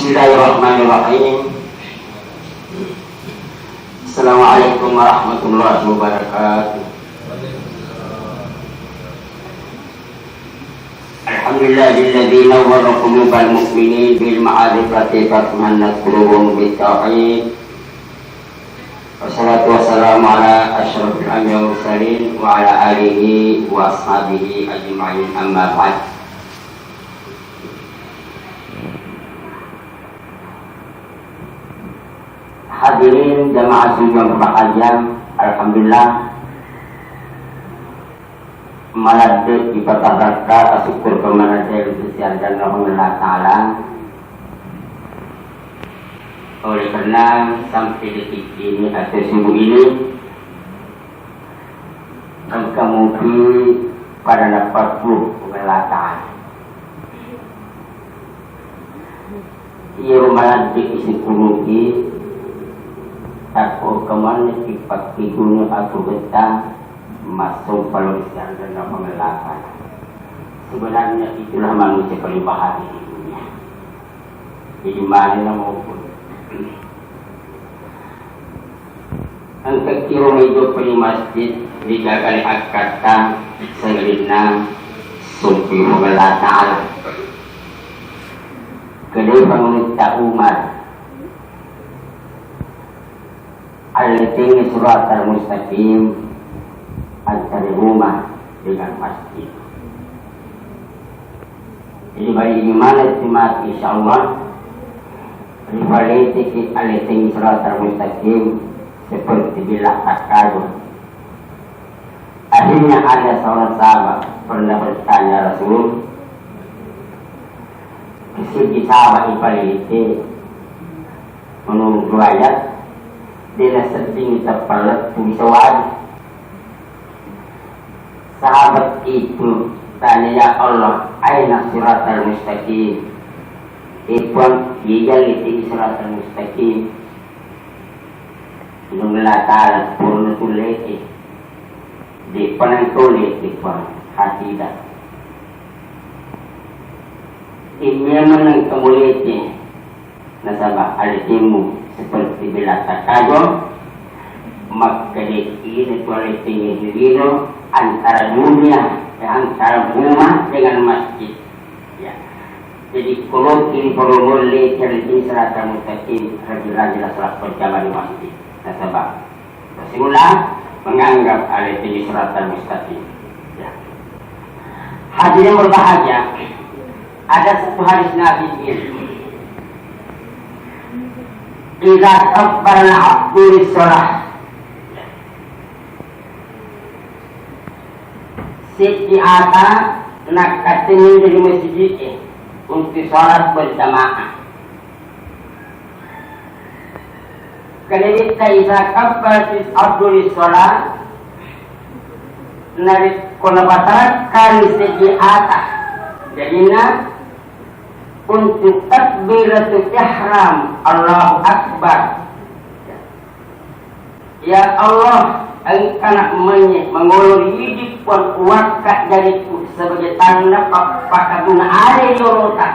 Bismillahirrahmanirrahim. Assalamualaikum warahmatullahi wabarakatuh. Alhamdulillahilladzi nawwara qulubal mu'minin bil ma'rifati fatmannat qulubuhum bit tauhid. Wassalatu wassalamu ala asyrafil anbiya'i wal mursalin wa ala alihi wa ashabihi ajma'in, amma ba'd. Hadirin jamaah yang berbahagia, alhamdulillah malam di Batak syukur kepada Tuhan dan Allah Ta'ala. Oleh karena sampai detik ini atau subuh ini kemungkinan pada dapat Allah Ta'ala. Ia malam di isi kunuki aku kemana sifat hidupnya aku betah masuk pelurisan dan pengelapan. Sebenarnya itulah manusia paling bahagia di dunia. Jadi mana maupun angkat kira hidup di masjid dijaga akata segelina sumpi Allah Ta'ala. Kedua pemerintah umat al-Latini surat al-Mustaqim antara rumah dengan masjid. Jadi bagi iman istimat insyaAllah rivalitik al-Latini surat al-Mustaqim seperti bila takadu. Akhirnya ada seorang sahabat pernah bertanya Rasul, kisi sahabat rivalitik menurut riwayat dia sering terpalat bisa wajib. Sahabat itu tanya, ya Allah, aina surat al-mustaqim? Ikwan hijal itu surat al-mustaqim. Inumlah ta'ala purna tuleti di panang tulis ikwan hati dah. Ini menang kemuliti nasabah al-timu seperti bila takado maka ini kualitas dirinya antara dunia antara rumah dengan masjid ya. Jadi kalau ini perlu boleh cerita serata mustaqim rajin-rajin salat berjamaah di masjid. Nasabah Rasulullah menganggap alat ini serata mustaqim ya. Hadirin berbahagia, ada satu hadis Nabi ini, Iza kabbara al-abdu lis-shalah, si ata nak katanya dari masjid untuk sholat berjamaah. Ketika iza kabbara al-abdu lis-shalah, nari konabatarat kali si ata, jadinya untuk takbiratul ihram Allahu Akbar. Ya Allah, engkau mengulur hidup pun wakak jadiku sebagai tanda pakatuna ada yorotan.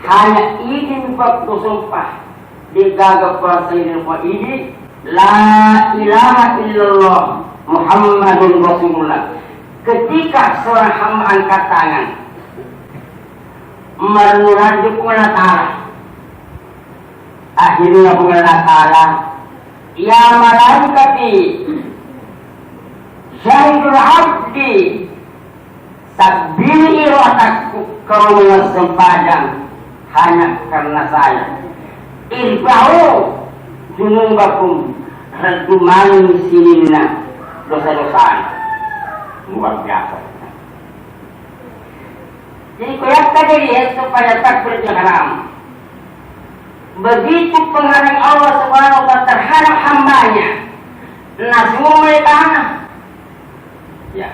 Hanya izin waktu sumpah digagap kuasa ini ini la ilaha illallah Muhammadun Rasulullah. Ketika seorang hamba angkat tangan menuju Allah Ta'ala, akhirnya Allah Ta'ala, ya malaikati syahidul abdi sabbili irwataku kau mengesempatan hanya karena saya irfa'u junubakum radumani sinina dosa-dosa luar biasa. Jadi kelihatan dari supaya takbir haram. Begitu penghalang Allah Subhanahu wa Ta'ala terhadap hambanya, semua mereka ya.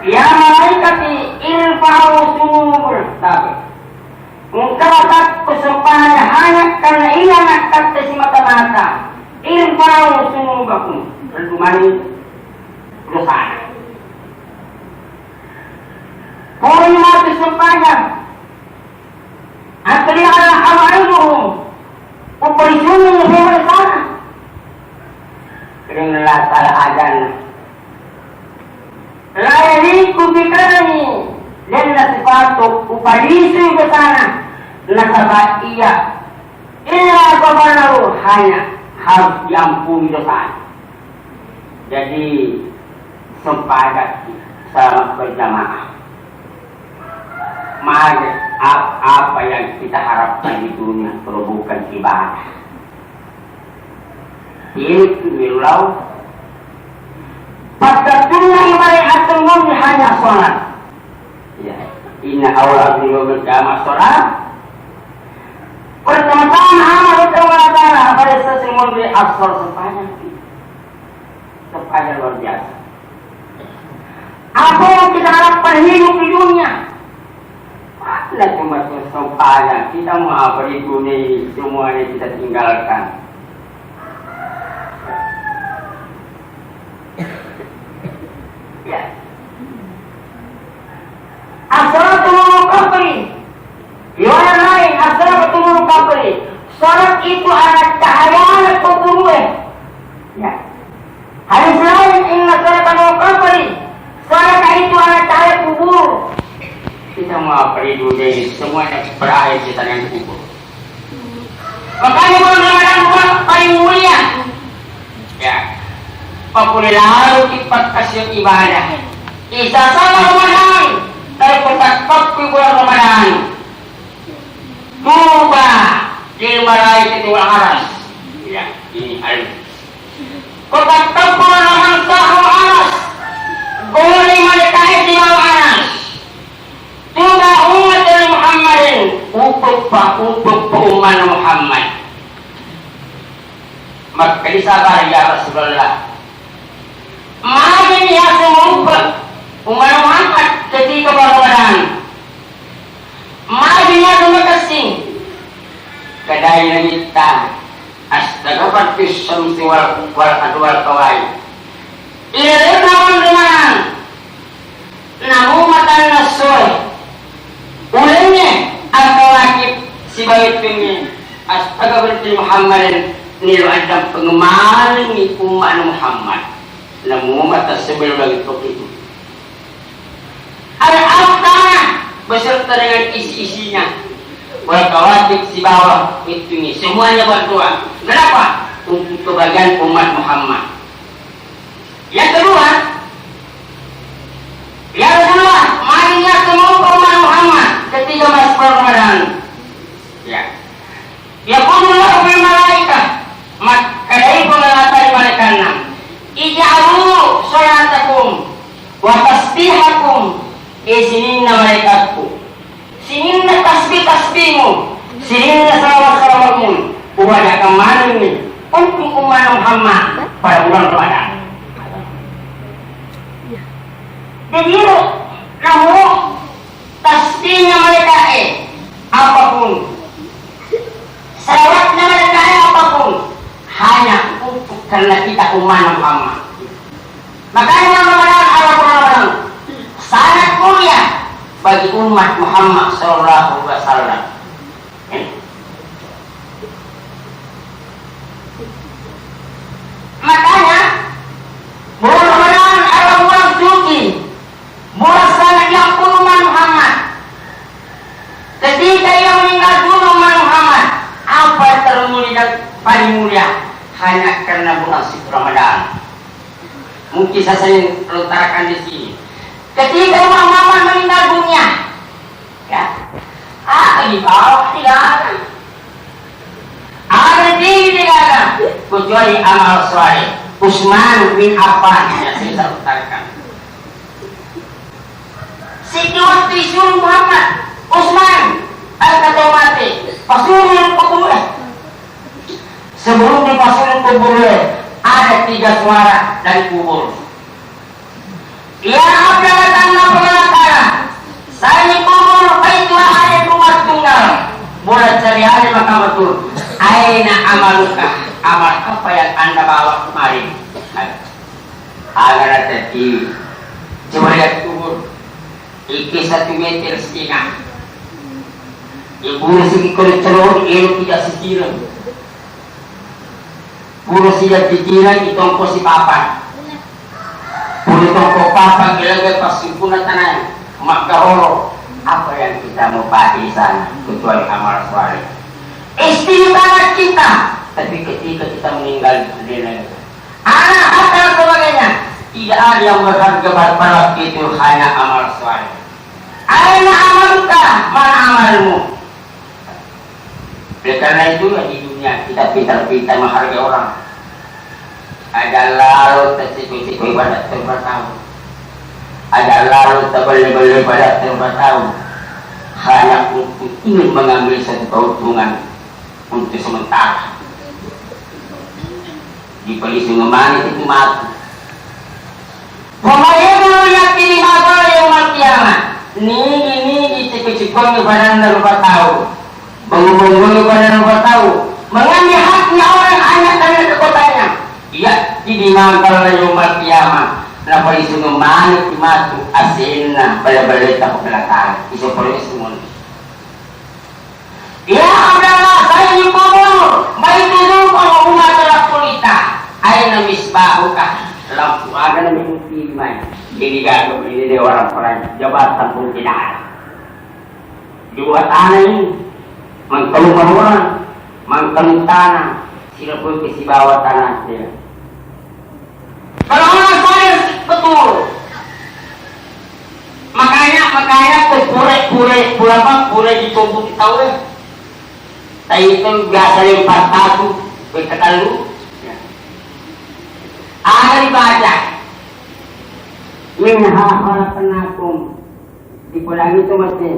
Ya malaikati irfa'u sunubul tabi. Engkau tak kesempahannya hanya karena ia nak kata si mata-mata. Irfa'u sunubakum. Berdumani dosa. Orang mati sepanjang perjuangan yang mereka. Inilah salah ajan. Layani kubikarani dan nasibatu upadisi ke sana nasabah iya. Inilah kebenaran hanya harus diampuni dosa. Jadi sepakat sama berjamaah. Mari apa yang kita harapkan di dunia kalau bukan ibadah. Ini milau. Pada dunia ibadah atungun hanya sholat. Ya, inna awal abdi berjamaah sholat. Pertama-tama amal itu mengatakan pada sesuatu di asal sepanjang luar biasa. Apa yang kita harapkan hidup di dunia? Mana cuma sepanjang kita mau apa di dunia semuanya kita tinggalkan. Ya. Asal kafir. Yang lain asal betul kafir. Salat itu ada cahaya kubur. Ya. Hadis lain inna salatan kafir. Salat itu ada cahaya kubur. Kita mau apa di dunia ini semuanya berakhir kita yang kubur. Makanya bulan Ramadan bulan paling mulia. Ya. Papuli lalu cepat kasih ibadah. Isa sama Ramadan. Terpetak di bulan Ramadan. Tuba di malaikat wal aras. Ya, ini hal. Kotak bulan Ramadan sahur aras. Guli malaikat di wal aras. Tuba umat Muhammadin. Untuk umat Muhammad. Maka disabar ya Rasulullah. Maafin ya semua umat Muhammad ketika Ramadan. Maafin ya terima kasih. Kedai kita astagfirullah syamsi wal kawai. Ini Ramadan. Namun matan nasoy. Ulangnya atau wakib si bait ini astagfirullah Muhammadin nilu adam pengemar ni umat Muhammad. Namun mata sebelum lagi itu ada al-tanah beserta dengan isi-isinya wal-kawatib si bawah itu ini semuanya berdoa. Kenapa? Untuk kebahagiaan umat Muhammad. Yang kedua marinya semua umat Muhammad ketika masuk Ramadan. Ya qulullahu bil malaikah maka dari pengelatan malaikatnya ij'alu sholatakum wa tasbihakum isininna malaikatku sininna tasbih-tasbihmu sininna salawat-salawatmu kepada kemana ini untuk umat Muhammad pada bulan Ramadan. Jadi namun tasbihnya mereka apapun salawatnya mereka apapun hanya untuk karena kita umat Muhammad. Makanya Ramadan sangat mulia bagi umat Muhammad sallallahu alaihi wasallam. Makanya bulan Ramadan adalah bulan suci, bulan sangat yang umat Muhammad. Ketika ia meninggal dunia umat Muhammad, apa termulia dan paling mulia? Hanya karena bulan suci Ramadan. Mungkin saya lontarkan di sini. Ketika Imam Muhammad meninggal dunia, ya, di bawah tidak ada. Ada tidak ada. Kecuali amal soleh. Utsman bin Affan yang saya lontarkan. Sejak waktu disuruh Muhammad, Utsman al-kata mati. Pasurin kubur. Sebelum dipasurin kubur ada 3 suara dari kubur. Ya Abdullah tanah pengelakara. Saya kubur baiklah ada rumah tunggal. Mulai cari maka betul. Aina amaluka. Amal apa yang anda bawa kemarin? Agar tadi. Coba lihat kubur. Iki 1,5 meter. Ibu segi kulit telur, ia tidak sesiram. Puro siya titiran itong po si Papa. Puro itong po Papa ilagay pasimpunan tanan. Magkahoro. Apa yang kita mau pati sana kecuali amal soleh. Istri banget kita. Tapi ketika kita meninggal dunia, anak dan sebagainya, tidak ada yang berharga pada itu hanya amal soleh. Aina amalka, mana amalmu? Oleh karena itu di dunia kita pintar-pintar menghargai orang. Ada lalu tersipu-sipu ibadat terbatau. Ada lalu terbeli-beli pada terbatau. Hanya untuk ingin mengambil satu keuntungan untuk sementara. Di polisi ngemani itu mati. Pokoknya dulu yang pilih magal yang mati amat. Ini cipik-cipong ibadah lupa tahu. Bangun-bangun ibadah lupa tahu. Mengambil haknya orang anak dan kekotanya. Iya, ini magal yang mati amat. Na polisi ngemani itu mati. Asin na bala-bala tak belakang. Iso polisi semua. Ya adalah saya dikubur. Baik dulu kalau umat telah kulita. Aina misbahukah. Lampu ada na mengimai. Jadi gagal ini dia orang-orang jabatan pun tidak ada. Di luar tanah ini. Mengkelumah orang. Mengkelum tanah. Sila pun kesi bawah tanah dia. Kalau orang soleh betul. Makanya pura ditumpuk tahu deh. Tapi itu biasa lempar tahu, berkata lu. Ada dibaca. Minha penakum. Di pulang itu mesti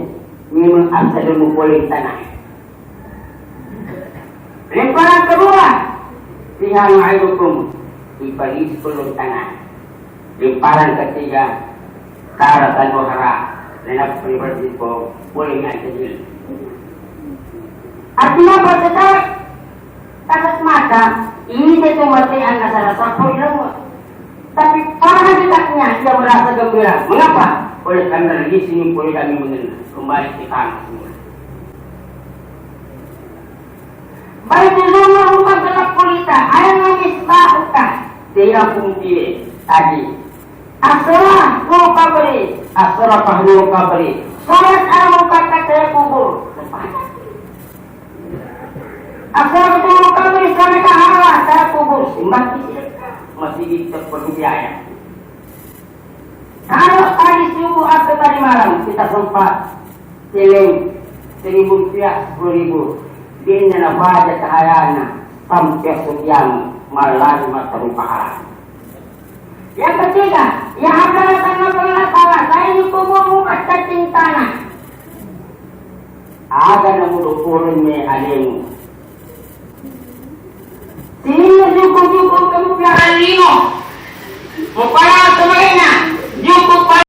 minum asal mukul tanah. Lemparan kedua, pihak ma'adukum. Ibadi 10 tanah. Lemparan ketiga, karatan wahara. Nenap pribadi ko, boleh nggak jadi. Artinya apa tetap kasat mata ini itu mati anda salah satu ilmu. Tapi orang dekatnya dia merasa gembira. Mengapa? Oleh karena di sini boleh kami mengenal kembali ke tanah semula. Baik dulu rumah gelap kulita, ayam misbahukah. Dia fungsi tadi. Asra luka beri, asra luka beri. Solat alam kata saya kubur. Asra luka beri sampai ke arah saya kubur. Masih seperti biaya. Kalau tadi subuh atau tadi malam kita sempat siling 1.000 rupiah 10.000. Dia nak baca cahayanya sampai sekian malam terlalu pahala. Yang ketiga, yang adalah tanah saya dikubur muka cacing tanah. Ada namun dukurin me alimu. Sini cukup kamu pelajari lino. Upaya sebagainya. Cukup